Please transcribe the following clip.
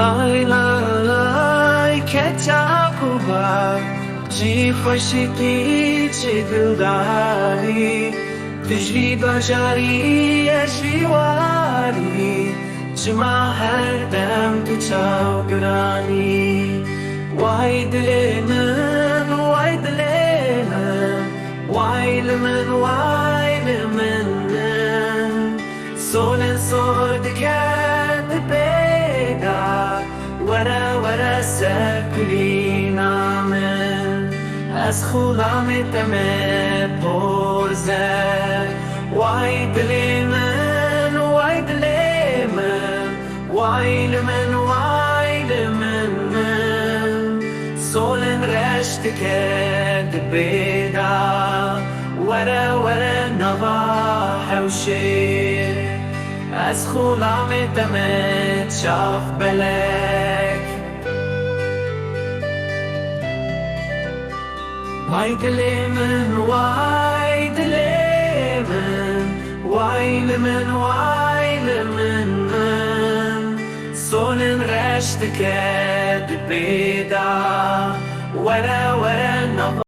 Lai lai ketakuba ji khoshiki ji dildari Tijri bajari ashwari Jma har dam tuchao gurani Why dileman Why leman Solen sord kat beda Wara sakuli namen Az khulam tamet porzer Why dileman Why leman Solen rest kat beda Wara navah وشير از خولام دمت شاف بلک وای دل من سولن رشت کد بیدا ورا نظر